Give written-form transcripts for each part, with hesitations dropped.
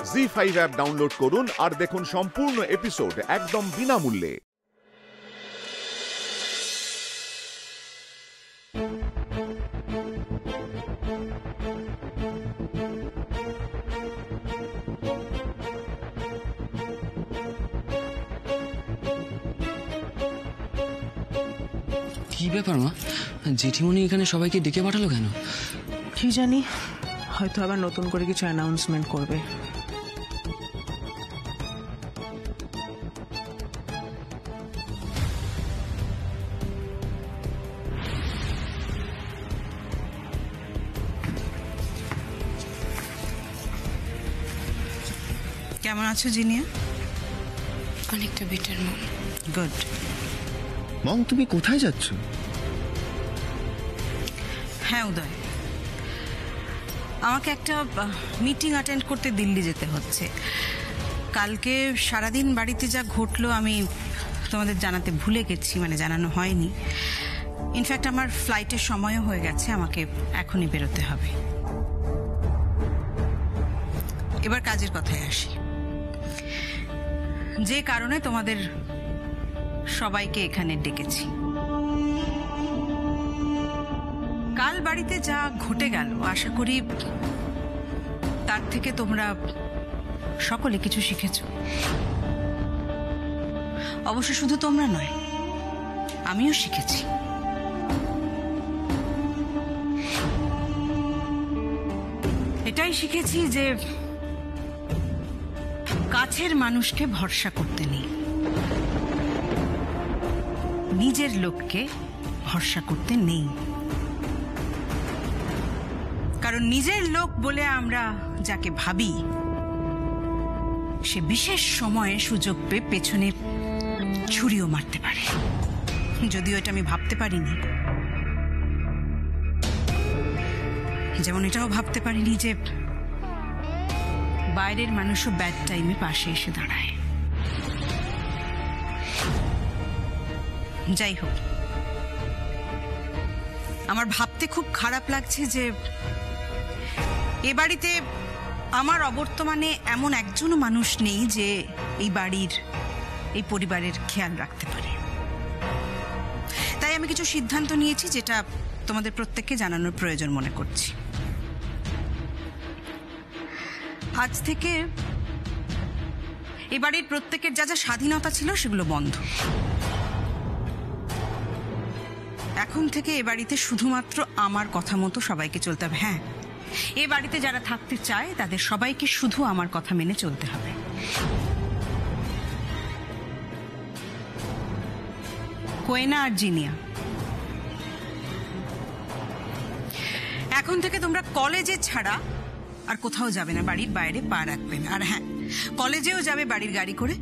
ZEE5 app download করুন আর দেখুন সম্পূর্ণ এপিসোড একদম বিনামূল্যে। কি ব্যাপার মা, জেঠিমণি এখানে সবাইকে ডেকে পাঠালো কেন? কি জানি, হয়তো আবার নতুন করে কিছু অ্যানাউন্সমেন্ট করবে। কেমন আছো জিনিয়া? অনেকটা বেটার মম। গুড। মম, তুমি কোথায় যাচ্ছ? হ্যাঁ উদয়, আমাকে একটা মিটিং অ্যাটেন্ড করতে দিল্লি যেতে হচ্ছে। কালকে সারাদিন বাড়িতে যা ঘটলো আমি তোমাদের জানাতে ভুলে গেছি, মানে জানানো হয়নি। ইনফ্যাক্ট আমার ফ্লাইটের সময়ও হয়ে গেছে, আমাকে এখনই বেরোতে হবে। এবার কাজের কথায় আসি। যে কারণে তোমাদের সবাইকে এখানে ডেকেছি, কাল বাড়িতে যা ঘটে গেল আশা করি তার থেকে তোমরা সকলে কিছু শিখেছ। অবশ্য শুধু তোমরা নয়, আমিও শিখেছি। এটাই শিখেছি যে কাছের মানুষকে ভরসা করতে নেই, নিজের লোককে ভরসা করতে নেই। কারণ নিজের লোক বলে আমরা যাকে ভাবি, সে বিশেষ সময়ে সুযোগ পেয়ে পেছনে ছুরিও মারতে পারে। যদিও এটা আমি ভাবতে পারিনি, যেমন এটাও ভাবতে পারিনি যে বাইরের মানুষও ব্যাড টাইমে পাশে এসে দাঁড়ায়। যাই হোক, আমার ভাবতে খুব খারাপ লাগছে যে এ বাড়িতে আমার অবর্তমানে এমন একজনও মানুষ নেই যে এই বাড়ির, এই পরিবারের খেয়াল রাখতে পারে। তাই আমি কিছু সিদ্ধান্ত নিয়েছি যেটা তোমাদের প্রত্যেককে জানানোর প্রয়োজন মনে করছি। আজ থেকে এই বাড়ির প্রত্যেকের যা যা স্বাধীনতা ছিল সেগুলো বন্ধ। এখন থেকে এ বাড়িতে শুধুমাত্র আমার কথা মতো সবাইকে চলতে হবে। হ্যাঁ, এ বাড়িতে যারা থাকতে চায় তাদের সবাইকে শুধু আমার কথা মেনে চলতে হবে। কোয়েনা আর জিনিয়া, এখন থেকে তোমরা কলেজে ছাড়া আর কোথাও যাবে না, বাড়ির বাইরে পা রাখবে না। আর হ্যাঁ, কলেজেও যাবে বাড়ির গাড়ি করে,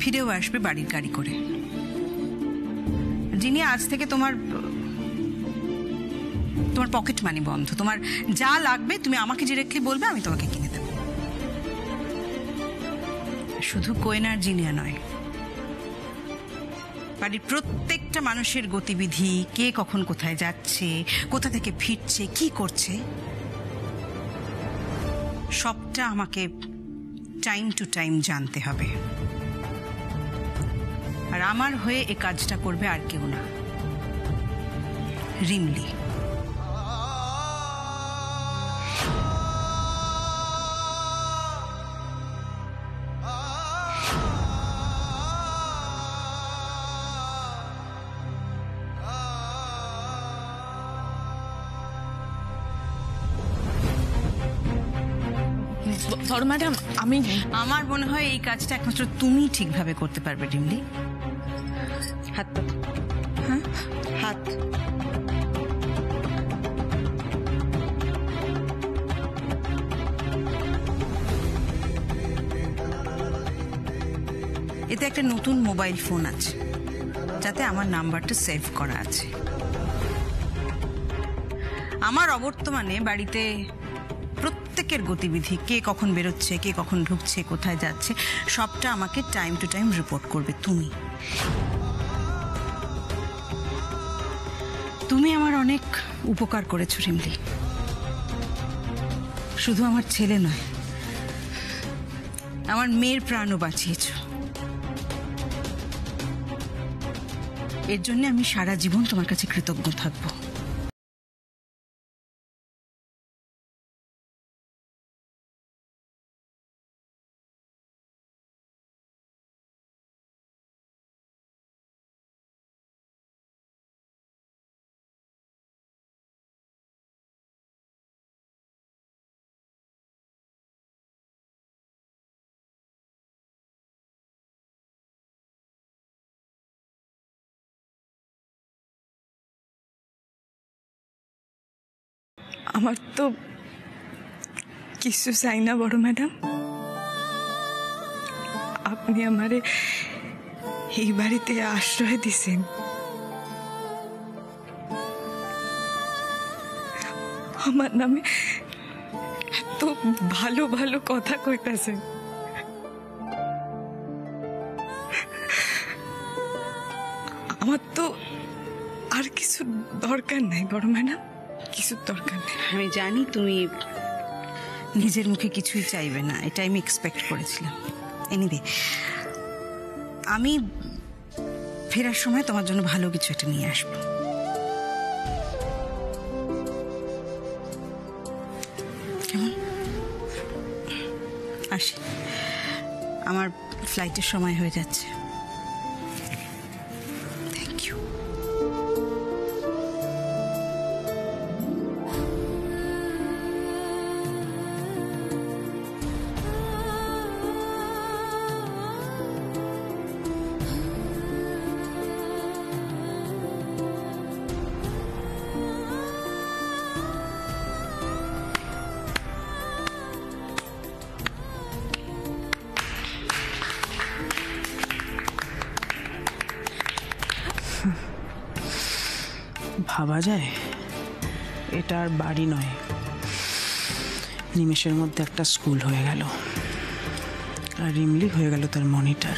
ফিরেও আসবে বাড়ির গাড়ি করে। জিনিয়া, আজ থেকে তোমার পকেট মানি বন্ধ। তোমার যা লাগবে তুমি আমাকে ডিরেক্টলি বলবে, আমি তোমাকে কিনে দেব। শুধু কোয়েনার জিনিয়া নয়, বাড়ির প্রত্যেকটা মানুষের গতিবিধি, কে কখন কোথায় যাচ্ছে, কোথা থেকে ফিরছে, কি করছে, সবটা আমাকে টাইম টু টাইম জানতে হবে। আর আমার হয়ে এই কাজটা করবে আর কেউ না, রিমলি। ম্যাডাম, আমার মনে হয় এই কাজটা একমাত্র তুমি ঠিকভাবে করতে পারবে রিমলি। হাত, হ্যাঁ হাত। এতে একটা নতুন মোবাইল ফোন আছে, যাতে আমার নাম্বারটা সেভ করা আছে। আমার অবর্তমানে বাড়িতে প্রত্যেকের গতিবিধি, কে কখন বেরোচ্ছে, কে কখন ঢুকছে, কোথায় যাচ্ছে, সবটা আমাকে টাইম টু টাইম রিপোর্ট করবে তুমি। তুমি আমার অনেক উপকার করেছো রিমলি, শুধু আমার ছেলে নয়, আমার মেয়ের প্রাণও বাঁচিয়েছ। এর জন্য আমি সারা জীবন তোমার কাছে কৃতজ্ঞ থাকবো। আমার তো কিছু চাই না বড় ম্যাডাম, আপনি আমারে এই বাড়িতে আশ্রয় দিছেন, আমার নামে এত ভালো ভালো কথা কইতাছেন। আমার তো আর কিছু দরকার নাই বড় ম্যাডাম, কিছু দরকার নেই। আমি জানি তুমি নিজের মুখে কিছুই চাইবে না, এটা আমি এক্সপেক্ট করেছিলাম। এনিওয়ে, আমি ফেরার সময় তোমার জন্য ভালো কিছু একটা নিয়ে আসবো। কেমন? আসি, আমার ফ্লাইটের সময় হয়ে যাচ্ছে। Thank you. ভাবা যায় এটা আর বাড়ি নয়, নিমেষের মধ্যে একটা স্কুল হয়ে গেল, আর রিমলি হয়ে গেল তার মনিটর।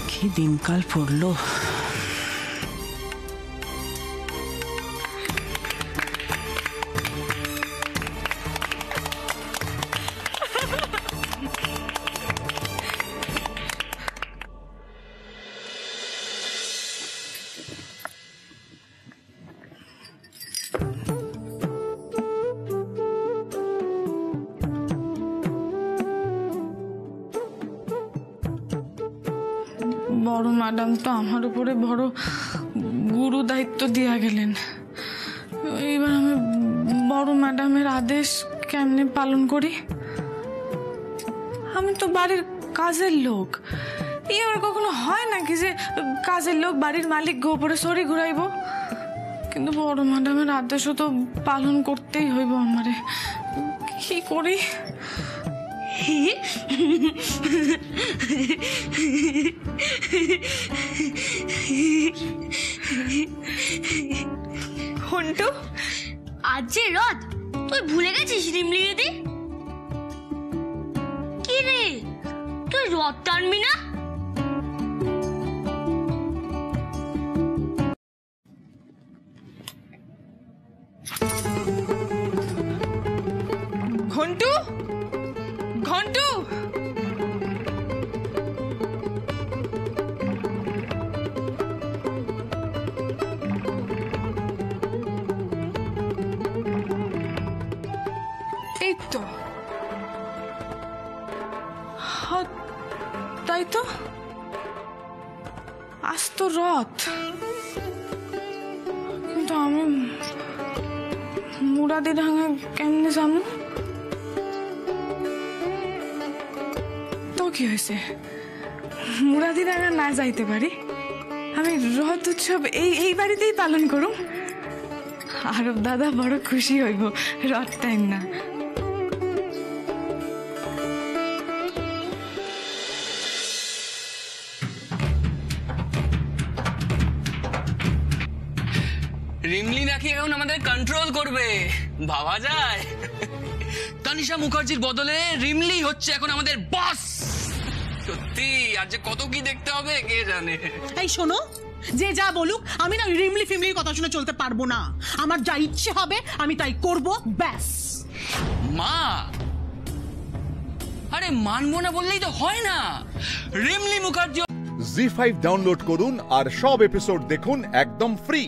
কি দিনকাল পড়লো। বড় ম্যাডাম তো আমার উপরে বড় গুরু দায়িত্ব দিয়া গেলেন, এবার আমি বড় ম্যাডামের আদেশ কেমনে পালন করি? আমি তো বাড়ির কাজের লোক, এবার কখনো হয় নাকি যে কাজের লোক বাড়ির মালিক উপরে সরি ঘুরাইব? কিন্তু বড় ম্যাডামের আদেশও তো পালন করতেই হইব আমারে, কি করি? ঘন্টু, আজ যে রথ, তুই ভুলে গেছিস রিমলি দিদি? কি রে, তুই রথ টানবি না? ঘন্টু, ঘন্টু, এই তো, তাই তো, আজ তো রথ, কিন্তু আমি মুরাদি ডাঙা কেমনে যাবো? তো কি হয়েছে, মুরাদি ডাঙা না যাইতে পারি? আমি রথ উৎসব এই বাড়িতেই পালন করুম, আরব দাদা বড় খুশি হইব রথ টাইম না। রিমলি নাকি এখন আমাদের কন্ট্রোল করবে, ভাবা যায়? তানিশা মুখার্জির বদলে রিমলি হচ্ছে এখন আমাদের বস। সত্যি আজ যে কত কি দেখতে হবে কে জানে। এই শোনো, যে যা বলুক, আমি না রিমলি ফিমলির কথা শুনে চলতে পারবো না। আমার যা ইচ্ছে হবে আমি তাই করব, ব্যাস। মা, আরে মানবো না বললেই তো হয় না। রিমলি মুখার্জি জি5 ডাউনলোড করুন আর সব এপিসোড দেখুন একদম ফ্রি।